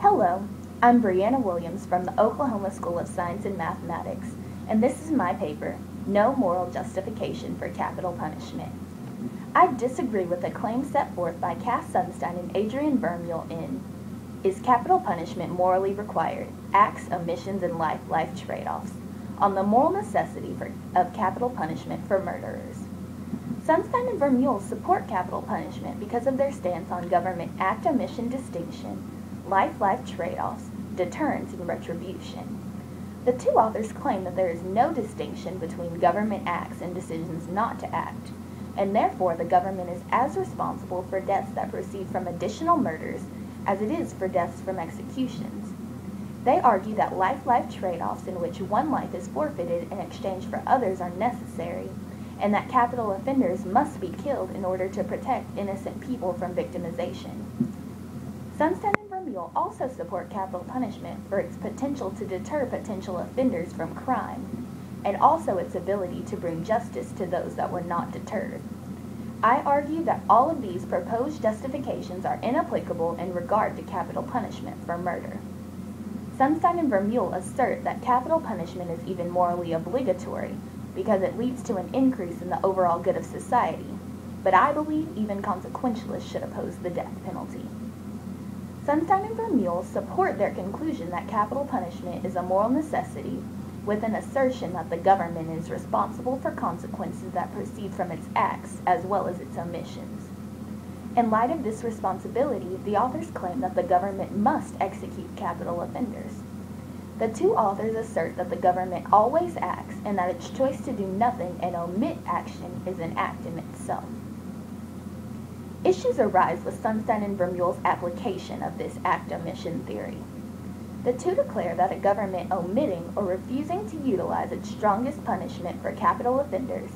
Hello, I'm Breanna Williams from the Oklahoma School of Science and Mathematics, and this is my paper, No Moral Justification for Capital Punishment. I disagree with the claim set forth by Cass Sunstein and Adrian Vermeule in Is Capital Punishment Morally Required? Acts, Omissions, and Life Trade-Offs on the moral necessity of capital punishment for murderers. Sunstein and Vermeule support capital punishment because of their stance on government act-omission distinction, life trade-offs, deterrence, and retribution. The two authors claim that there is no distinction between government acts and decisions not to act, and therefore the government is as responsible for deaths that proceed from additional murders as it is for deaths from executions. They argue that life trade-offs in which one life is forfeited in exchange for others are necessary, and that capital offenders must be killed in order to protect innocent people from victimization. Sunstein and Vermeule also support capital punishment for its potential to deter potential offenders from crime, and also its ability to bring justice to those that were not deterred. I argue that all of these proposed justifications are inapplicable in regard to capital punishment for murder. Sunstein and Vermeule assert that capital punishment is even morally obligatory because it leads to an increase in the overall good of society, but I believe even consequentialists should oppose the death penalty. Sunstein and Vermeule support their conclusion that capital punishment is a moral necessity with an assertion that the government is responsible for consequences that proceed from its acts as well as its omissions. In light of this responsibility, the authors claim that the government must execute capital offenders. The two authors assert that the government always acts and that its choice to do nothing and omit action is an act in itself. Issues arise with Sunstein and Vermeule's application of this act-omission theory. The two declare that a government omitting or refusing to utilize its strongest punishment for capital offenders,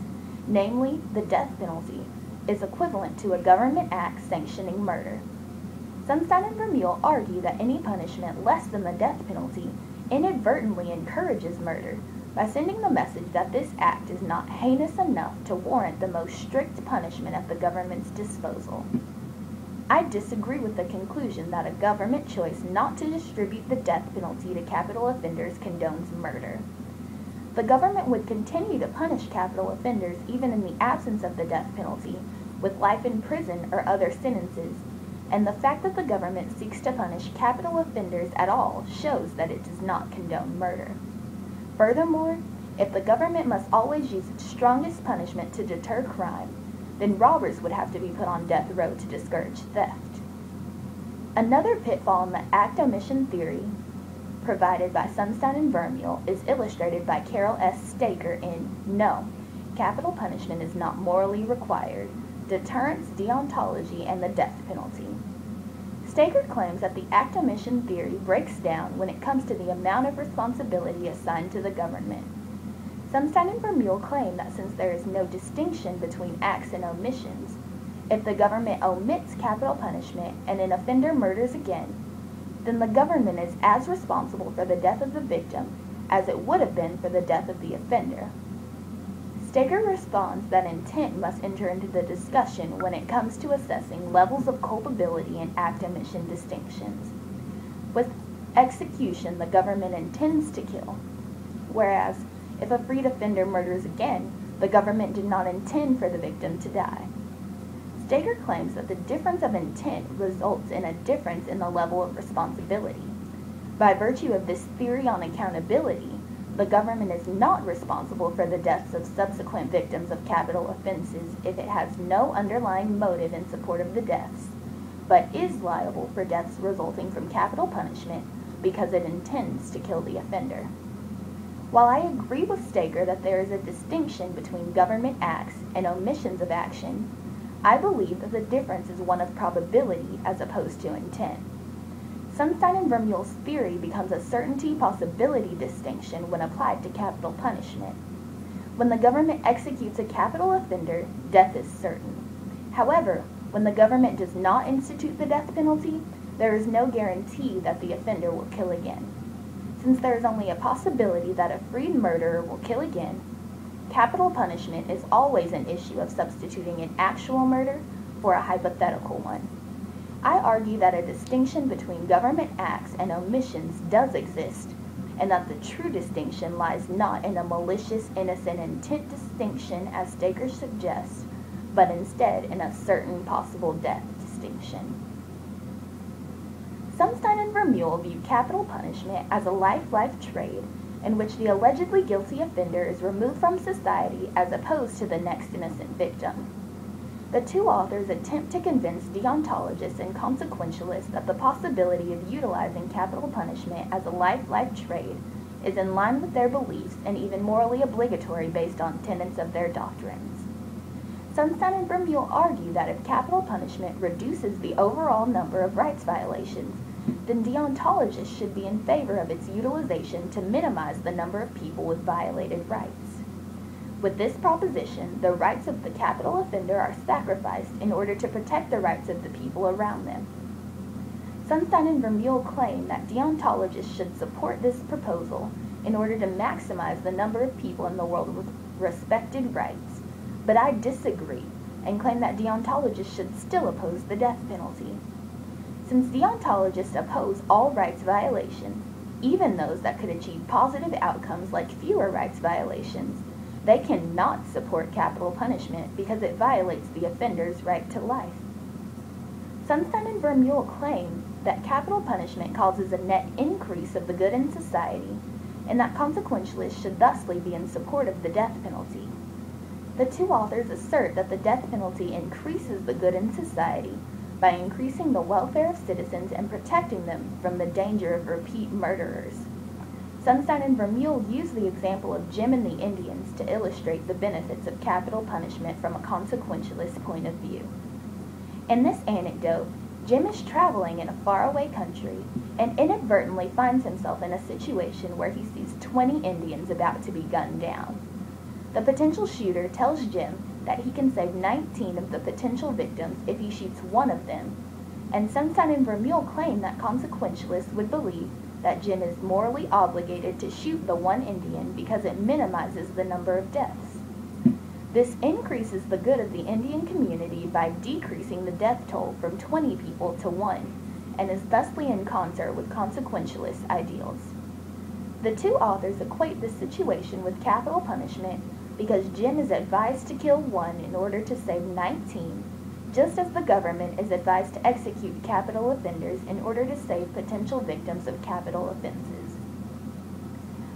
namely the death penalty, is equivalent to a government act sanctioning murder. Sunstein and Vermeule argue that any punishment less than the death penalty inadvertently encourages murder by sending the message that this act is not heinous enough to warrant the most strict punishment at the government's disposal. I disagree with the conclusion that a government choice not to distribute the death penalty to capital offenders condones murder. The government would continue to punish capital offenders even in the absence of the death penalty with life in prison or other sentences, and the fact that the government seeks to punish capital offenders at all shows that it does not condone murder. Furthermore, if the government must always use its strongest punishment to deter crime, then robbers would have to be put on death row to discourage theft. Another pitfall in the act-omission theory provided by Sunstein and Vermeule is illustrated by Carol S. Staker in No, Capital Punishment is Not Morally Required, Deterrence, Deontology, and the Death Penalty. Staker claims that the act-omission theory breaks down when it comes to the amount of responsibility assigned to the government. Sunstein and Vermeule claim that since there is no distinction between acts and omissions, if the government omits capital punishment and an offender murders again, then the government is as responsible for the death of the victim as it would have been for the death of the offender. Staker responds that intent must enter into the discussion when it comes to assessing levels of culpability and act-omission distinctions. With execution, the government intends to kill, whereas if a freed offender murders again, the government did not intend for the victim to die. Staker claims that the difference of intent results in a difference in the level of responsibility. By virtue of this theory on accountability, the government is not responsible for the deaths of subsequent victims of capital offenses if it has no underlying motive in support of the deaths, but is liable for deaths resulting from capital punishment because it intends to kill the offender. While I agree with Staker that there is a distinction between government acts and omissions of action, I believe that the difference is one of probability as opposed to intent. Sunstein and Vermeule's theory becomes a certainty-possibility distinction when applied to capital punishment. When the government executes a capital offender, death is certain. However, when the government does not institute the death penalty, there is no guarantee that the offender will kill again. Since there is only a possibility that a freed murderer will kill again, capital punishment is always an issue of substituting an actual murder for a hypothetical one. I argue that a distinction between government acts and omissions does exist, and that the true distinction lies not in a malicious, innocent intent distinction as Staker suggests, but instead in a certain possible death distinction. Sunstein and Vermeule view capital punishment as a life trade in which the allegedly guilty offender is removed from society as opposed to the next innocent victim. The two authors attempt to convince deontologists and consequentialists that the possibility of utilizing capital punishment as a life trade is in line with their beliefs and even morally obligatory based on tenets of their doctrines. Sunstein and Vermeule argue that if capital punishment reduces the overall number of rights violations, then deontologists should be in favor of its utilization to minimize the number of people with violated rights. With this proposition, the rights of the capital offender are sacrificed in order to protect the rights of the people around them. Sunstein and Vermeule claim that deontologists should support this proposal in order to maximize the number of people in the world with respected rights, but I disagree and claim that deontologists should still oppose the death penalty. Since deontologists oppose all rights violations, even those that could achieve positive outcomes like fewer rights violations, they cannot support capital punishment because it violates the offender's right to life. Sunstein and Vermeule claim that capital punishment causes a net increase of the good in society, and that consequentialists should thusly be in support of the death penalty. The two authors assert that the death penalty increases the good in society by increasing the welfare of citizens and protecting them from the danger of repeat murderers. Sunstein and Vermeule use the example of Jim and the Indians to illustrate the benefits of capital punishment from a consequentialist point of view. In this anecdote, Jim is traveling in a faraway country and inadvertently finds himself in a situation where he sees 20 Indians about to be gunned down. The potential shooter tells Jim that he can save 19 of the potential victims if he shoots one of them, and Sunstein and Vermeule claim that consequentialists would believe that Jim is morally obligated to shoot the one Indian because it minimizes the number of deaths. This increases the good of the Indian community by decreasing the death toll from 20 people to 1, and is thusly in concert with consequentialist ideals. The two authors equate this situation with capital punishment because Jim is advised to kill one in order to save 19, just as the government is advised to execute capital offenders in order to save potential victims of capital offenses.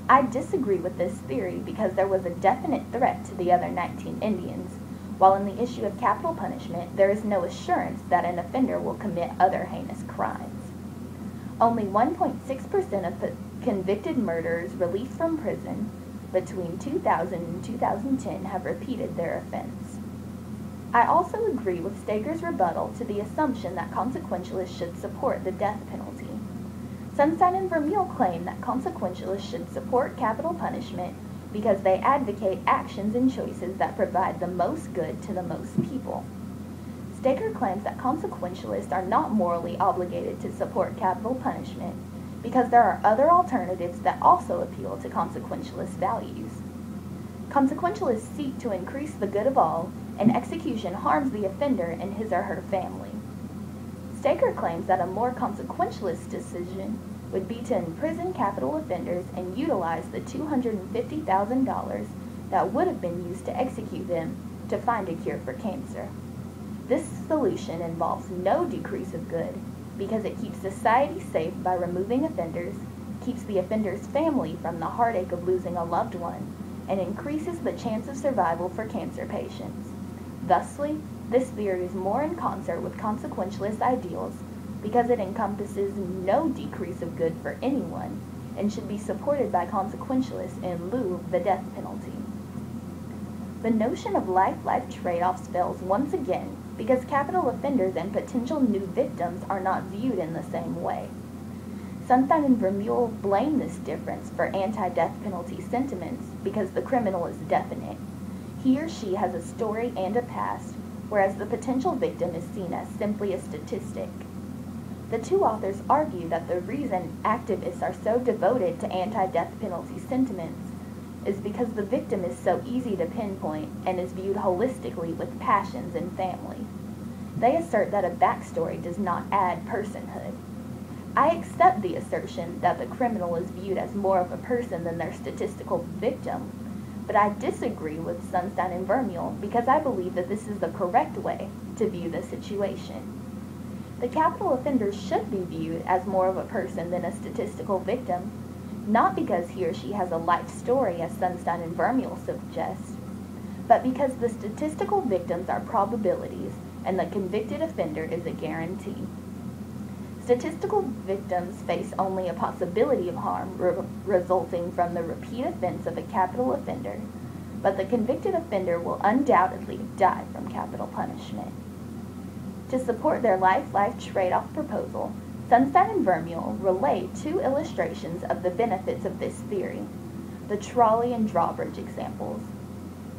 I disagree with this theory because there was a definite threat to the other 19 Indians, while in the issue of capital punishment, there is no assurance that an offender will commit other heinous crimes. Only 1.6% of convicted murderers released from prison between 2000 and 2010 have repeated their offense. I also agree with Staker's rebuttal to the assumption that consequentialists should support the death penalty. Sunstein and Vermeule claim that consequentialists should support capital punishment because they advocate actions and choices that provide the most good to the most people. Staker claims that consequentialists are not morally obligated to support capital punishment because there are other alternatives that also appeal to consequentialist values. Consequentialists seek to increase the good of all, and execution harms the offender and his or her family. Staker claims that a more consequentialist decision would be to imprison capital offenders and utilize the $250,000 that would have been used to execute them to find a cure for cancer. This solution involves no decrease of good because it keeps society safe by removing offenders, keeps the offender's family from the heartache of losing a loved one, and increases the chance of survival for cancer patients. Thusly, this theory is more in concert with consequentialist ideals because it encompasses no decrease of good for anyone and should be supported by consequentialists in lieu of the death penalty. The notion of life trade-offs fails once again because capital offenders and potential new victims are not viewed in the same way. Sunstein and Vermeule blame this difference for anti-death penalty sentiments because the criminal is definite. He or she has a story and a past, whereas the potential victim is seen as simply a statistic. The two authors argue that the reason activists are so devoted to anti-death penalty sentiments is because the victim is so easy to pinpoint and is viewed holistically with passions and family. they assert that a backstory does not add personhood. I accept the assertion that the criminal is viewed as more of a person than their statistical victim, but I disagree with Sunstein and Vermeule because I believe that this is the correct way to view the situation. The capital offender should be viewed as more of a person than a statistical victim, not because he or she has a life story as Sunstein and Vermeule suggest, but because the statistical victims are probabilities and the convicted offender is a guarantee. Statistical victims face only a possibility of harm resulting from the repeat offense of a capital offender, but the convicted offender will undoubtedly die from capital punishment. To support their life-life trade-off proposal, Sunstein and Vermeule relay two illustrations of the benefits of this theory, the trolley and drawbridge examples.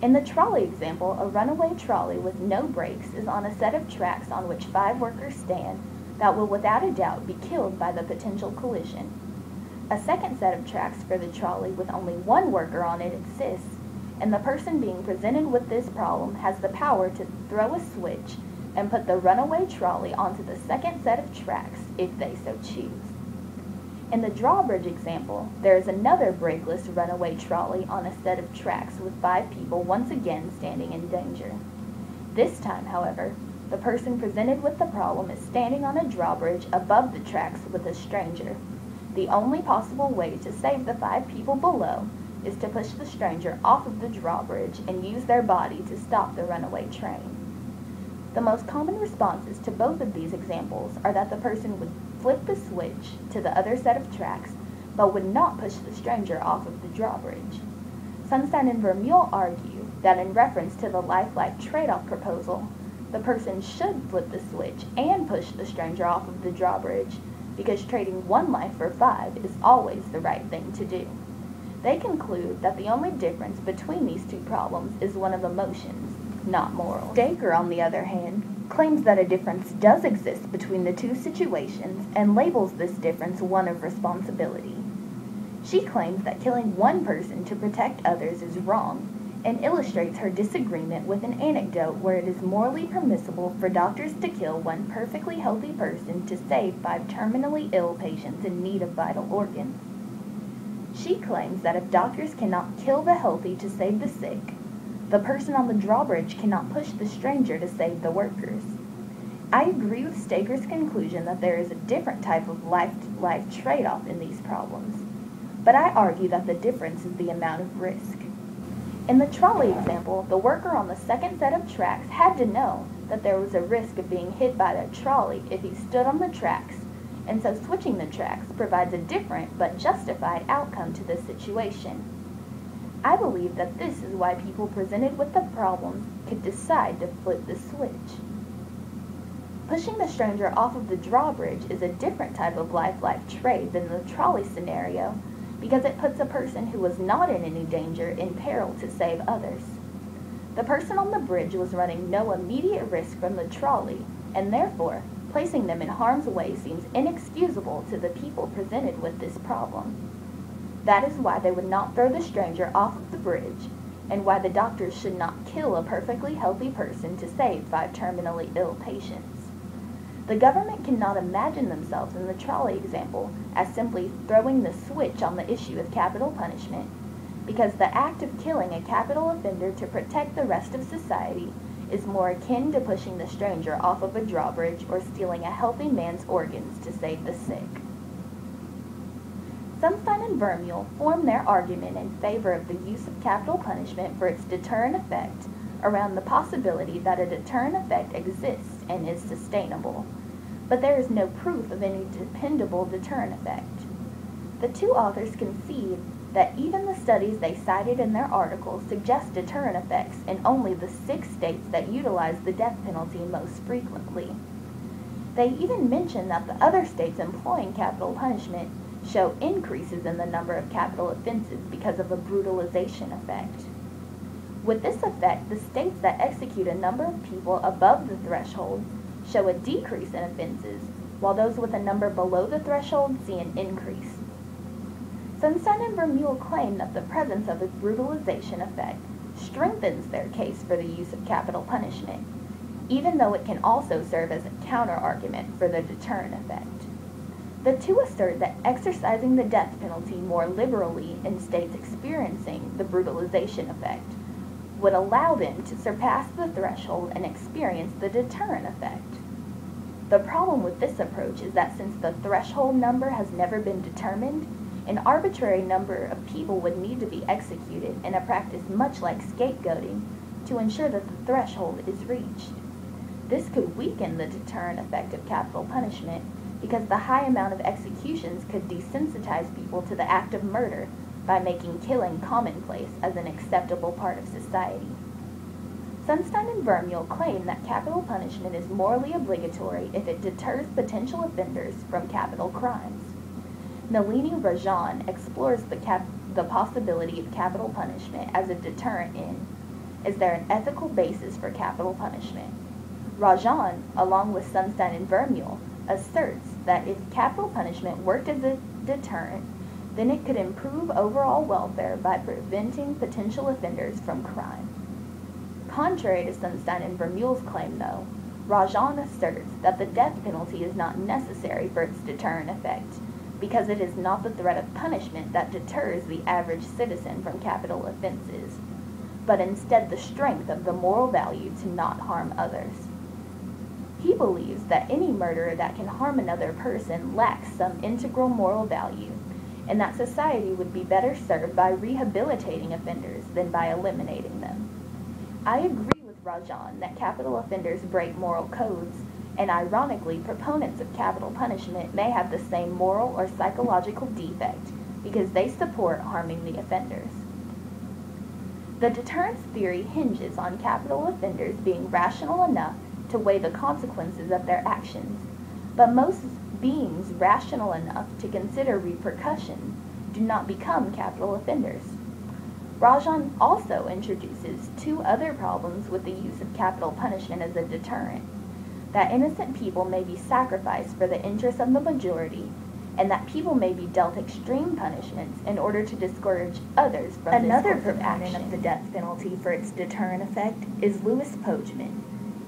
In the trolley example, a runaway trolley with no brakes is on a set of tracks on which 5 workers stand that will without a doubt be killed by the potential collision. A second set of tracks for the trolley with only 1 worker on it exists, and the person being presented with this problem has the power to throw a switch and put the runaway trolley onto the second set of tracks if they so choose. In the drawbridge example, there is another brakeless runaway trolley on a set of tracks with 5 people once again standing in danger. This time, however, the person presented with the problem is standing on a drawbridge above the tracks with a stranger. The only possible way to save the 5 people below is to push the stranger off of the drawbridge and use their body to stop the runaway train. The most common responses to both of these examples are that the person would flip the switch to the other set of tracks, but would not push the stranger off of the drawbridge. Sunstein and Vermeule argue that in reference to the life-life trade-off proposal, the person should flip the switch and push the stranger off of the drawbridge, because trading 1 life for 5 is always the right thing to do. They conclude that the only difference between these two problems is one of emotions, not moral. Dacre, on the other hand, claims that a difference does exist between the two situations and labels this difference one of responsibility. She claims that killing 1 person to protect others is wrong, and illustrates her disagreement with an anecdote where it is morally permissible for doctors to kill 1 perfectly healthy person to save 5 terminally ill patients in need of vital organs. She claims that if doctors cannot kill the healthy to save the sick, the person on the drawbridge cannot push the stranger to save the workers. I agree with Staker's conclusion that there is a different type of life-to-life trade-off in these problems, but I argue that the difference is the amount of risk. In the trolley example, the worker on the second set of tracks had to know that there was a risk of being hit by the trolley if he stood on the tracks, and so switching the tracks provides a different but justified outcome to this situation. I believe that this is why people presented with the problem could decide to flip the switch. Pushing the stranger off of the drawbridge is a different type of life-life trade than the trolley scenario, because it puts a person who was not in any danger in peril to save others. The person on the bridge was running no immediate risk from the trolley, and therefore, placing them in harm's way seems inexcusable to the people presented with this problem. That is why they would not throw the stranger off of the bridge, and why the doctors should not kill a perfectly healthy person to save 5 terminally ill patients. The government cannot imagine themselves in the trolley example as simply throwing the switch on the issue of capital punishment, because the act of killing a capital offender to protect the rest of society is more akin to pushing the stranger off of a drawbridge or stealing a healthy man's organs to save the sick. Sunstein and Vermeule form their argument in favor of the use of capital punishment for its deterrent effect around the possibility that a deterrent effect exists and is sustainable, but there is no proof of any dependable deterrent effect. The 2 authors concede that even the studies they cited in their articles suggest deterrent effects in only the 6 states that utilize the death penalty most frequently. They even mention that the other states employing capital punishment show increases in the number of capital offenses because of a brutalization effect. With this effect, the states that execute a number of people above the threshold show a decrease in offenses, while those with a number below the threshold see an increase. Sunstein and Vermeule claim that the presence of a brutalization effect strengthens their case for the use of capital punishment, even though it can also serve as a counter-argument for the deterrent effect. The two assert that exercising the death penalty more liberally in states experiencing the brutalization effect would allow them to surpass the threshold and experience the deterrent effect. The problem with this approach is that since the threshold number has never been determined, an arbitrary number of people would need to be executed in a practice much like scapegoating to ensure that the threshold is reached. This could weaken the deterrent effect of capital punishment because the high amount of executions could desensitize people to the act of murder by making killing commonplace as an acceptable part of society. Sunstein and Vermeule claim that capital punishment is morally obligatory if it deters potential offenders from capital crimes. Nalini-Rajan explores the possibility of capital punishment as a deterrent in, is there an ethical basis for capital punishment? Rajan, along with Sunstein and Vermeule, asserts that if capital punishment worked as a deterrent, then it could improve overall welfare by preventing potential offenders from crime. Contrary to Sunstein and Vermeule's claim, though, Rajan asserts that the death penalty is not necessary for its deterrent effect, because it is not the threat of punishment that deters the average citizen from capital offenses, but instead the strength of the moral value to not harm others. He believes that any murder that can harm another person lacks some integral moral value, and that society would be better served by rehabilitating offenders than by eliminating them. I agree with Rajan that capital offenders break moral codes, and ironically, proponents of capital punishment may have the same moral or psychological defect because they support harming the offenders. The deterrence theory hinges on capital offenders being rational enough to weigh the consequences of their actions, but most beings rational enough to consider repercussions do not become capital offenders. Rajan also introduces two other problems with the use of capital punishment as a deterrent: that innocent people may be sacrificed for the interests of the majority, and that people may be dealt extreme punishments in order to discourage others from another proponent of the death penalty for its deterrent effect is Louis Pojman.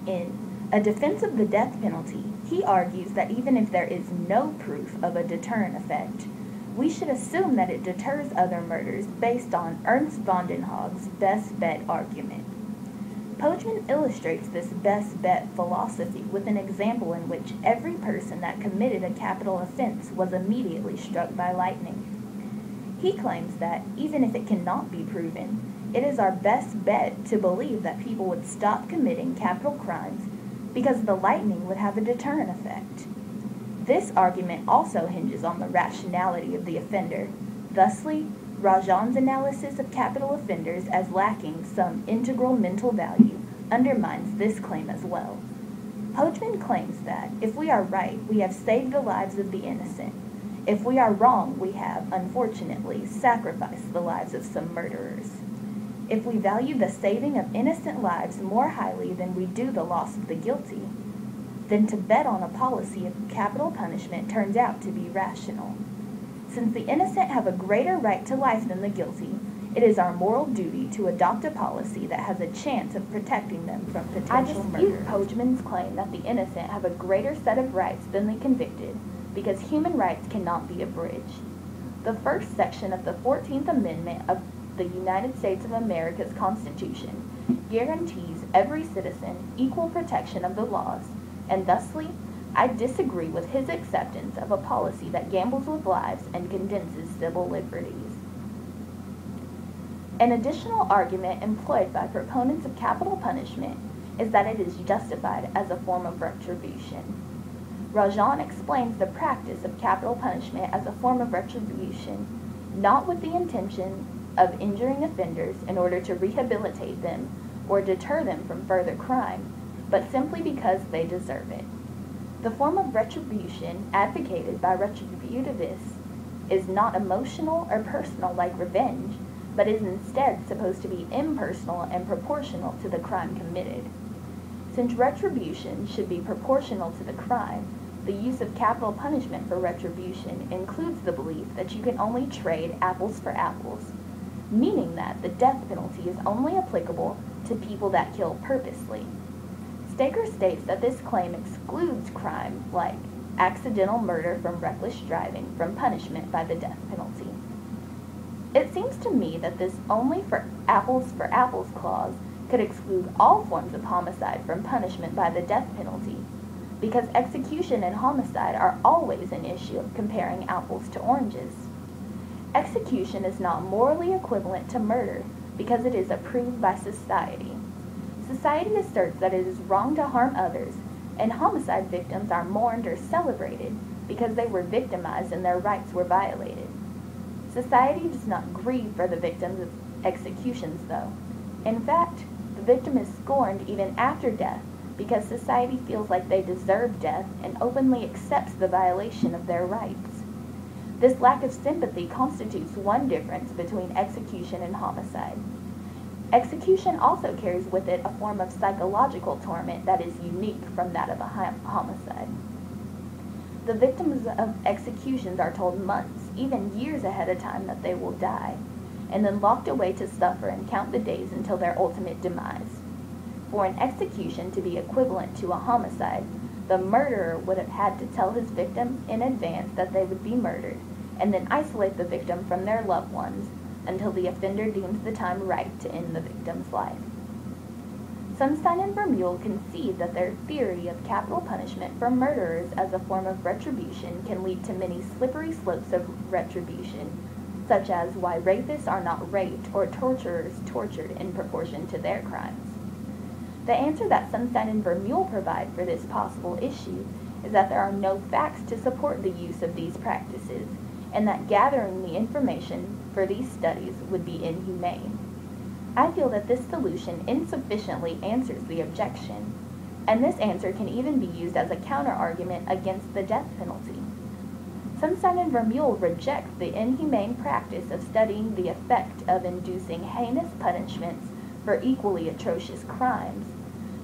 In A Defense of the Death Penalty, he argues that even if there is no proof of a deterrent effect, we should assume that it deters other murders based on Ernst von den Haag's best bet argument. Pojman illustrates this best bet philosophy with an example in which every person that committed a capital offense was immediately struck by lightning. He claims that, even if it cannot be proven, it is our best bet to believe that people would stop committing capital crimes because the lightning would have a deterrent effect. This argument also hinges on the rationality of the offender. Thusly, Rajan's analysis of capital offenders as lacking some integral mental value undermines this claim as well. Pojman claims that, if we are right, we have saved the lives of the innocent. If we are wrong, we have, unfortunately, sacrificed the lives of some murderers. If we value the saving of innocent lives more highly than we do the loss of the guilty, then to bet on a policy of capital punishment turns out to be rational. Since the innocent have a greater right to life than the guilty, it is our moral duty to adopt a policy that has a chance of protecting them from potential murder. I dispute Pojman's claim that the innocent have a greater set of rights than the convicted, because human rights cannot be abridged. The first section of the 14th Amendment of the United States of America's Constitution guarantees every citizen equal protection of the laws, and thusly, I disagree with his acceptance of a policy that gambles with lives and condenses civil liberties. An additional argument employed by proponents of capital punishment is that it is justified as a form of retribution. Rajan explains the practice of capital punishment as a form of retribution, not with the intention of injuring offenders in order to rehabilitate them or deter them from further crime, but simply because they deserve it. The form of retribution advocated by retributivists is not emotional or personal like revenge, but is instead supposed to be impersonal and proportional to the crime committed. Since retribution should be proportional to the crime, the use of capital punishment for retribution includes the belief that you can only trade apples for apples, meaning that the death penalty is only applicable to people that kill purposely. Staker states that this claim excludes crime like accidental murder from reckless driving from punishment by the death penalty. It seems to me that this only for apples clause could exclude all forms of homicide from punishment by the death penalty, because execution and homicide are always an issue of comparing apples to oranges. Execution is not morally equivalent to murder because it is approved by society. Society asserts that it is wrong to harm others, and homicide victims are mourned or celebrated because they were victimized and their rights were violated. Society does not grieve for the victims of executions, though. In fact, the victim is scorned even after death because society feels like they deserve death and openly accepts the violation of their rights. This lack of sympathy constitutes one difference between execution and homicide. Execution also carries with it a form of psychological torment that is unique from that of a homicide. The victims of executions are told months, even years ahead of time that they will die, and then locked away to suffer and count the days until their ultimate demise. For an execution to be equivalent to a homicide, the murderer would have had to tell his victim in advance that they would be murdered, and then isolate the victim from their loved ones until the offender deems the time right to end the victim's life. Sunstein and Vermeule concede that their theory of capital punishment for murderers as a form of retribution can lead to many slippery slopes of retribution, such as why rapists are not raped or torturers tortured in proportion to their crimes. The answer that Sunstein and Vermeule provide for this possible issue is that there are no facts to support the use of these practices, and that gathering the information for these studies would be inhumane. I feel that this solution insufficiently answers the objection, and this answer can even be used as a counter-argument against the death penalty. Sunstein and Vermeule reject the inhumane practice of studying the effect of inducing heinous punishments for equally atrocious crimes,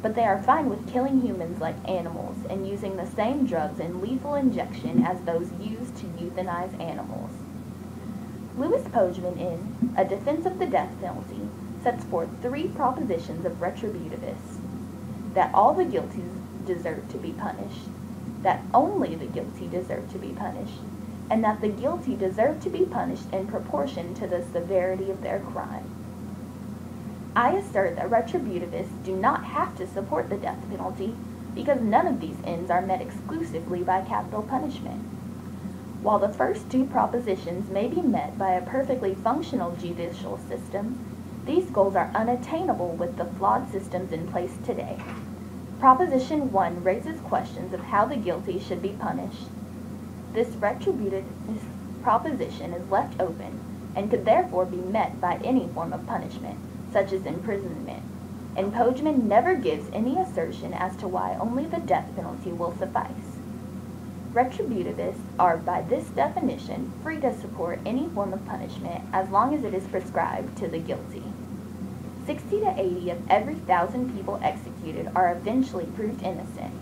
but they are fine with killing humans like animals and using the same drugs in lethal injection as those used to euthanize animals. Louis Pojman in A Defense of the Death Penalty sets forth 3 propositions of retributivists: that all the guilty deserve to be punished, that only the guilty deserve to be punished, and that the guilty deserve to be punished in proportion to the severity of their crime. I assert that retributivists do not have to support the death penalty because none of these ends are met exclusively by capital punishment. While the first 2 propositions may be met by a perfectly functional judicial system, these goals are unattainable with the flawed systems in place today. Proposition 1 raises questions of how the guilty should be punished. This retributive proposition is left open and could therefore be met by any form of punishment, such as imprisonment, and Pojman never gives any assertion as to why only the death penalty will suffice. Retributivists are, by this definition, free to support any form of punishment as long as it is prescribed to the guilty. 60 to 80 of every 1,000 people executed are eventually proved innocent,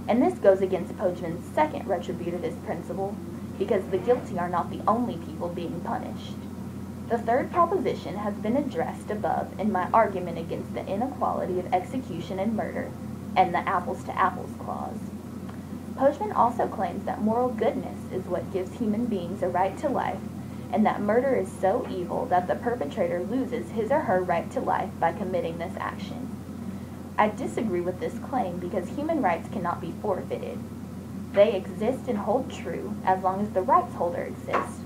and this goes against Pojman's second retributivist principle because the guilty are not the only people being punished. The third proposition has been addressed above in my argument against the inequality of execution and murder and the apples to apples clause. Pojman also claims that moral goodness is what gives human beings a right to life, and that murder is so evil that the perpetrator loses his or her right to life by committing this action. I disagree with this claim because human rights cannot be forfeited. They exist and hold true as long as the rights holder exists.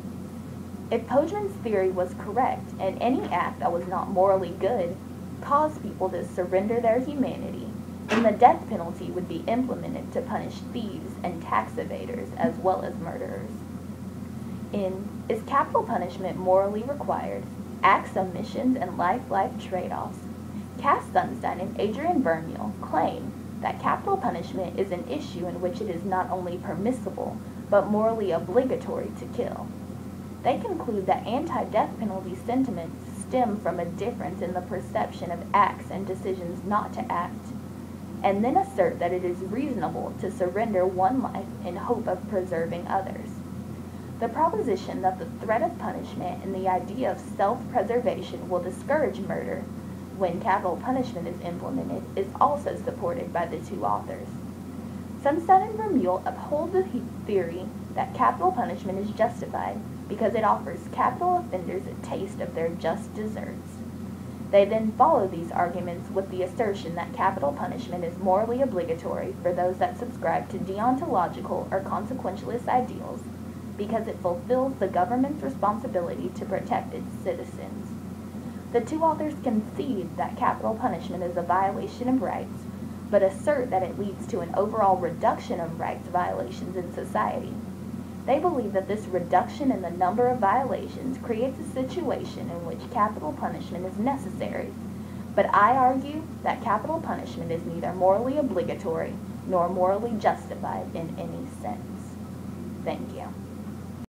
If Pojman's theory was correct, and any act that was not morally good caused people to surrender their humanity, then the death penalty would be implemented to punish thieves and tax evaders as well as murderers. In Is Capital Punishment Morally Required? Acts, Omissions, and Life Trade-Offs, Cass Sunstein and Adrian Vermeule claim that capital punishment is an issue in which it is not only permissible, but morally obligatory to kill. They conclude that anti-death penalty sentiments stem from a difference in the perception of acts and decisions not to act, and then assert that it is reasonable to surrender one life in hope of preserving others. The proposition that the threat of punishment and the idea of self-preservation will discourage murder when capital punishment is implemented is also supported by the two authors. Sunstein and Vermeule uphold the theory that capital punishment is justified because it offers capital offenders a taste of their just deserts. They then follow these arguments with the assertion that capital punishment is morally obligatory for those that subscribe to deontological or consequentialist ideals because it fulfills the government's responsibility to protect its citizens. The two authors concede that capital punishment is a violation of rights, but assert that it leads to an overall reduction of rights violations in society. They believe that this reduction in the number of violations creates a situation in which capital punishment is necessary, but I argue that capital punishment is neither morally obligatory nor morally justified in any sense. Thank you.